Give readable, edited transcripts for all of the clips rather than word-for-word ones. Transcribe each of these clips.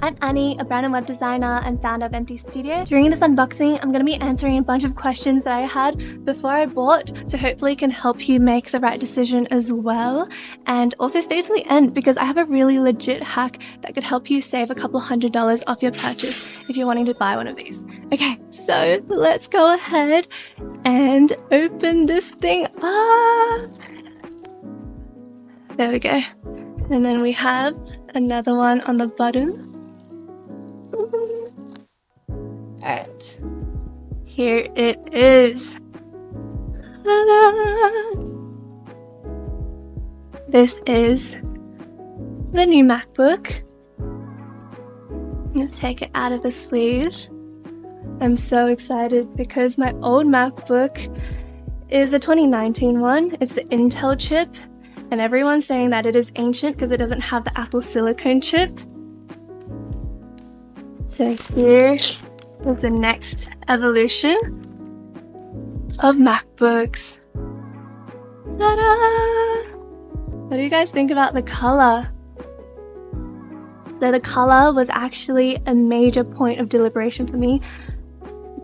I'm Annie, a brand and web designer and founder of emptistudio. During this unboxing, I'm going to be answering a bunch of questions that I had before I bought, so hopefully it can help you make the right decision as well. And also stay to the end because I have a really legit hack that could help you save a couple $100 off your purchase if you're wanting to buy one of these. Okay, so let's go ahead and open this thing up. There we go. And then we have another one on the bottom. Alright, here it is. Ta-da! This is the new MacBook. Let's take it out of the sleeve. I'm so excited because my old MacBook is the 2019 one. It's the Intel chip, and everyone's saying that it is ancient because it doesn't have the Apple silicone chip. So here is the next evolution of MacBooks. Ta-da! What do you guys think about the color? So the color was actually a major point of deliberation for me.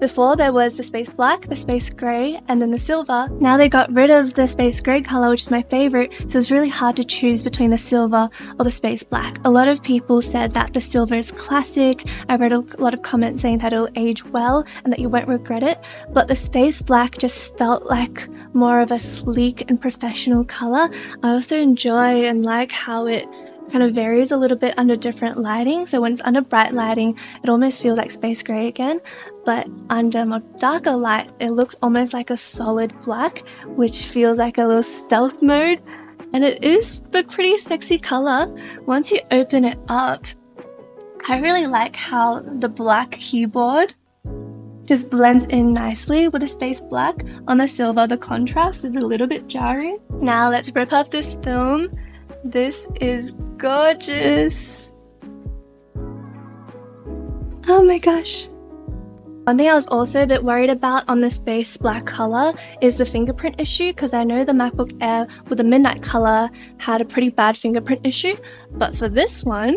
Before there was the space black, the space grey, and then the silver. Now they got rid of the space grey color, which is my favorite, so it's really hard to choose between the silver or the space black. A lot of people said that the silver is classic. I read a lot of comments saying that it'll age well and that you won't regret it, but the space black just felt like more of a sleek and professional color. I also enjoy and like how it kind of varies a little bit under different lighting. So when it's under bright lighting, it almost feels like space grey again, but under more darker light, it looks almost like a solid black, which feels like a little stealth mode. And it is a pretty sexy color. Once you open it up, I really like how the black keyboard just blends in nicely with the space black. On the silver, the contrast is a little bit jarring. Now let's rip up this film. This is gorgeous. Oh my gosh. One thing I was also a bit worried about on the space black color is the fingerprint issue, because I know the MacBook Air with the midnight color had a pretty bad fingerprint issue, but for this one,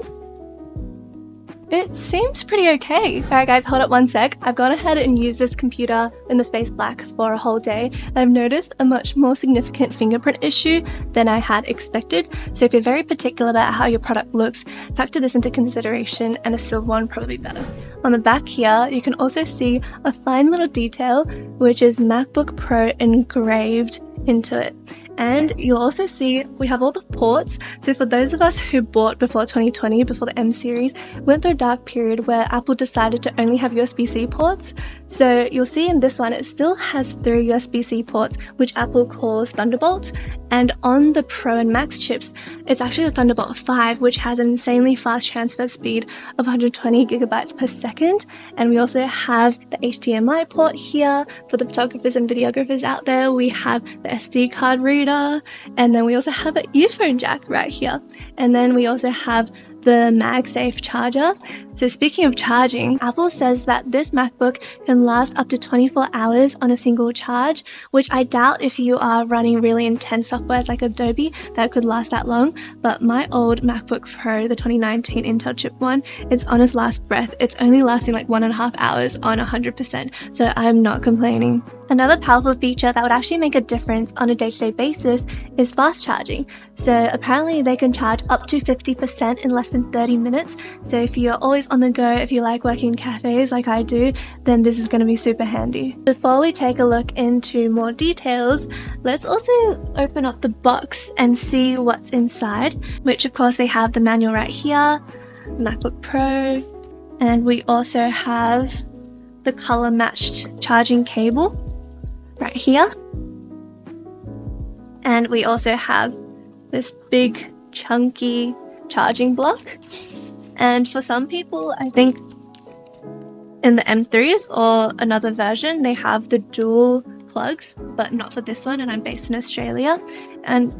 it seems pretty okay. Alright guys, hold up one sec. I've gone ahead and used this computer in the space black for a whole day, and I've noticed a much more significant fingerprint issue than I had expected. So if you're very particular about how your product looks, factor this into consideration, and the silver one probably better. On the back here, you can also see a fine little detail, which is MacBook Pro engraved into it. And you'll also see we have all the ports. So for those of us who bought before 2020, before the M series, went through a dark period where Apple decided to only have USB-C ports. So you'll see in this one, it still has 3 USB-C ports, which Apple calls Thunderbolts. And on the Pro and Max chips, it's actually the Thunderbolt 5, which has an insanely fast transfer speed of 120 gigabytes per second. And we also have the HDMI port here for the photographers and videographers out there. We have the SD card reader, and then we also have an earphone jack right here. And then we also have the MagSafe charger. So speaking of charging, Apple says that this MacBook can last up to 24 hours on a single charge, which I doubt if you are running really intense softwares like Adobe that could last that long. But my old MacBook Pro, the 2019 Intel chip one, it's on its last breath. It's only lasting like 1.5 hours on 100%, so I'm not complaining. Another powerful feature that would actually make a difference on a day-to-day basis is fast charging. So apparently they can charge up to 50% in less than 30 minutes. So if you're always on the go, if you like working in cafes like I do, then this is going to be super handy. Before we take a look into more details, let's also open up the box and see what's inside, which of course they have the manual right here, MacBook Pro, and we also have the color matched charging cable right here. And we also have this big chunky charging block. And for some people, I think in the M3s or another version, they have the dual plugs, but not for this one, and I'm based in Australia. And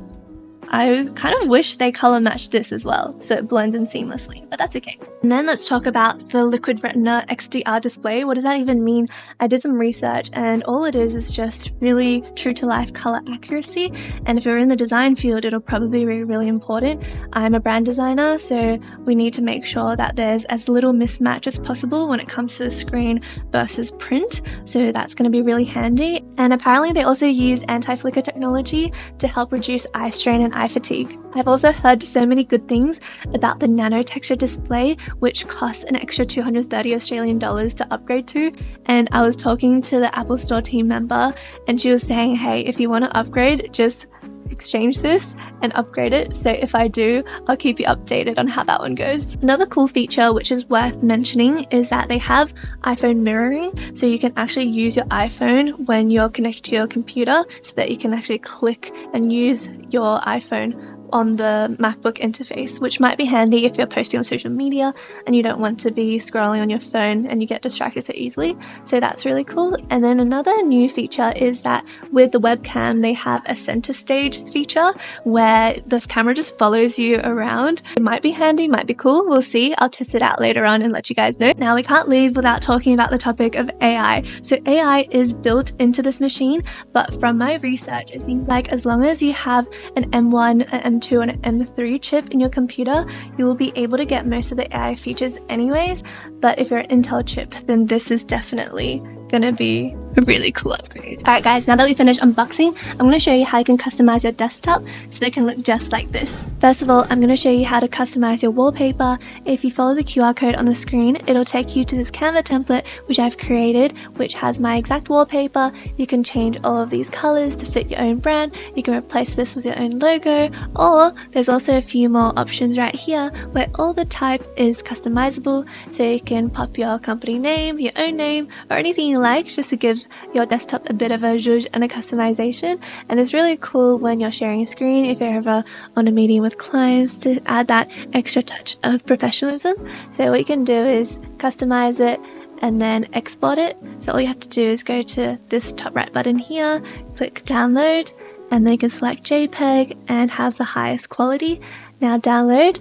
I kind of wish they color matched this as well, so it blends in seamlessly, but that's okay. And then let's talk about the Liquid Retina XDR display. What does that even mean? I did some research, and all it is just really true to life color accuracy. And if you're in the design field, it'll probably be really important. I'm a brand designer, so we need to make sure that there's as little mismatch as possible when it comes to the screen versus print. So that's going to be really handy. And apparently they also use anti-flicker technology to help reduce eye strain and eye fatigue. I've also heard so many good things about the Nano-Texture Display, which costs an extra 230 Australian dollars to upgrade to. And I was talking to the Apple Store team member, and she was saying, hey, if you want to upgrade, just exchange this and upgrade it. So if I do, I'll keep you updated on how that one goes. Another cool feature which is worth mentioning is that they have iPhone mirroring, so you can actually use your iPhone when you're connected to your computer, so that you can actually click and use your iPhone on the MacBook interface, which might be handy if you're posting on social media and you don't want to be scrolling on your phone and you get distracted so easily. So that's really cool. And then another new feature is that with the webcam, they have a center stage feature where the camera just follows you around. It might be handy, might be cool. We'll see. I'll test it out later on and let you guys know. Now we can't leave without talking about the topic of AI. So AI is built into this machine, but from my research, it seems like as long as you have an M1, an M2 and an M3 chip in your computer, you will be able to get most of the AI features anyways. But if you're an Intel chip, then this is definitely gonna be a really cool upgrade. Alright guys, now that we finished unboxing, I'm going to show you how you can customize your desktop so they can look just like this. First of all, I'm going to show you how to customize your wallpaper. If you follow the QR code on the screen, it'll take you to this Canva template which I've created, which has my exact wallpaper. You can change all of these colors to fit your own brand. You can replace this with your own logo, or there's also a few more options right here where all the type is customizable, so you can pop your company name, your own name, or anything you like, just to give your desktop a bit of a zhuzh and a customization. And it's really cool when you're sharing a screen, if you're ever on a meeting with clients, to add that extra touch of professionalism. So what you can do is customize it and then export it. So all you have to do is go to this top right button here, click download, and then you can select JPEG and have the highest quality. Now download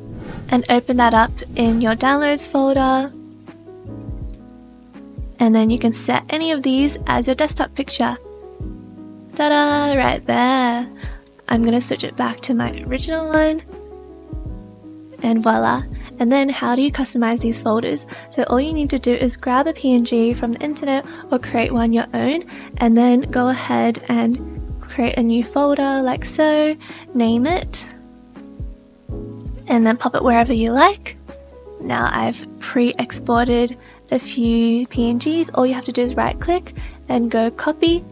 and open that up in your downloads folder. And then you can set any of these as your desktop picture. Ta-da, right there. I'm going to switch it back to my original one. And voila. And then how do you customize these folders? So all you need to do is grab a PNG from the internet or create one your own, and then go ahead and create a new folder like so, name it, and then pop it wherever you like. Now I've pre-exported a few PNGs. All you have to do is right click and go copy,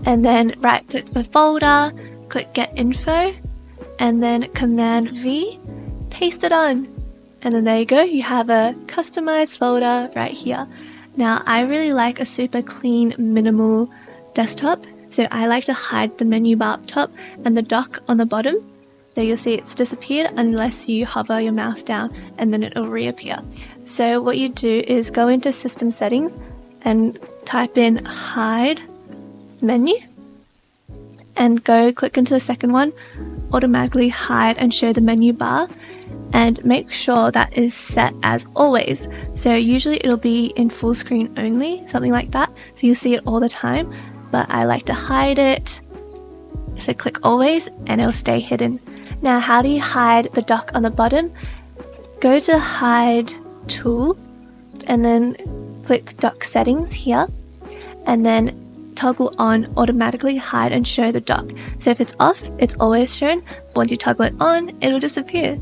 and then right click the folder, click get info, and then command V, paste it on, and then there you go, you have a customized folder right here. Now I really like a super clean minimal desktop, so I like to hide the menu bar up top and the dock on the bottom. There you'll see it's disappeared unless you hover your mouse down, and then it'll reappear. So what you do is go into system settings and type in hide menu, and go click into the second one, automatically hide and show the menu bar, and make sure that is set as always. So usually it'll be in full screen only, something like that, so you'll see it all the time, but I like to hide it. So click always and it'll stay hidden. Now how do you hide the dock on the bottom? Go to hide tool and then click dock settings here, and then toggle on automatically hide and show the dock. So if it's off, it's always shown. Once you toggle it on, it'll disappear.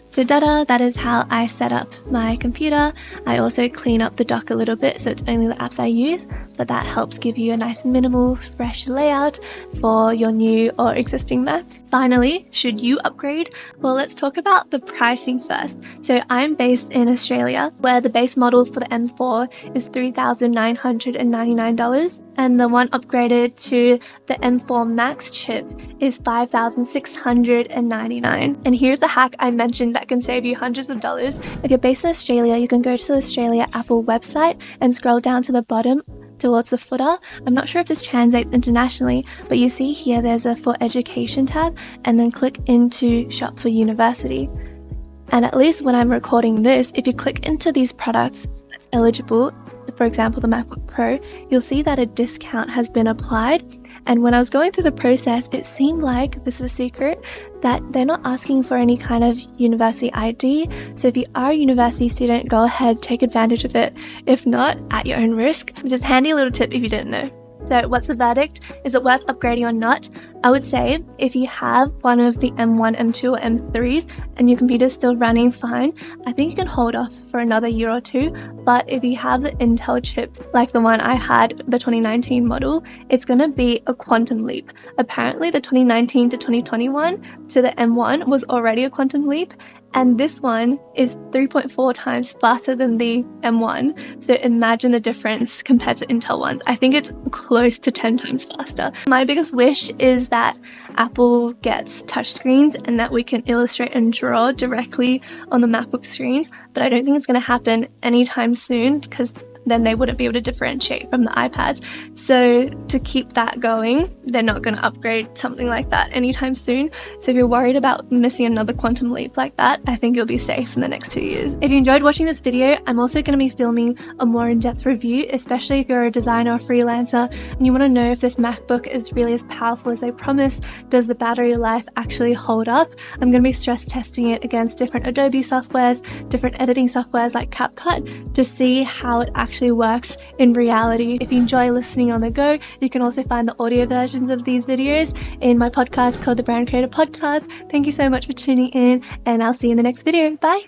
So that is how I set up my computer. I also clean up the dock a little bit, so it's only the apps I use, but that helps give you a nice minimal, fresh layout for your new or existing Mac. Finally, should you upgrade? Well, let's talk about the pricing first. So I'm based in Australia, where the base model for the M4 is $3,999, and the one upgraded to the M4 Max chip is $5,699. And here's a hack I mentioned that can save you hundreds of dollars. If you're based in Australia, you can go to the Australia Apple website and scroll down to the bottom towards the footer. I'm not sure if this translates internationally, but you see here there's a For Education tab, and then click into Shop for University. And at least when I'm recording this, if you click into these products that's eligible, for example the MacBook Pro, you'll see that a discount has been applied. And when I was going through the process, it seemed like, this is a secret, that they're not asking for any kind of university ID. So if you are a university student, go ahead, take advantage of it. If not, at your own risk. Just handy little tip if you didn't know. So what's the verdict? Is it worth upgrading or not? I would say if you have one of the M1, M2 or M3s and your computer's still running fine, I think you can hold off for another year or two. But if you have the Intel chips, like the one I had, the 2019 model, it's going to be a quantum leap. Apparently the 2019 to 2021 to the M1 was already a quantum leap. And this one is 3.4 times faster than the M1. So imagine the difference compared to Intel ones. I think it's close to 10 times faster. My biggest wish is that Apple gets touchscreens and that we can illustrate and draw directly on the MacBook screens. But I don't think it's going to happen anytime soon, because then they wouldn't be able to differentiate from the iPads. So to keep that going, they're not going to upgrade something like that anytime soon. So if you're worried about missing another quantum leap like that, I think you'll be safe in the next 2 years. If you enjoyed watching this video, I'm also going to be filming a more in-depth review, especially if you're a designer or freelancer and you want to know if this MacBook is really as powerful as they promise. Does the battery life actually hold up? I'm going to be stress testing it against different Adobe softwares, different editing softwares like CapCut, to see how it actually works in reality. If you enjoy listening on the go, you can also find the audio versions of these videos in my podcast called the Brand Creator Podcast. Thank you so much for tuning in, and I'll see you in the next video. Bye!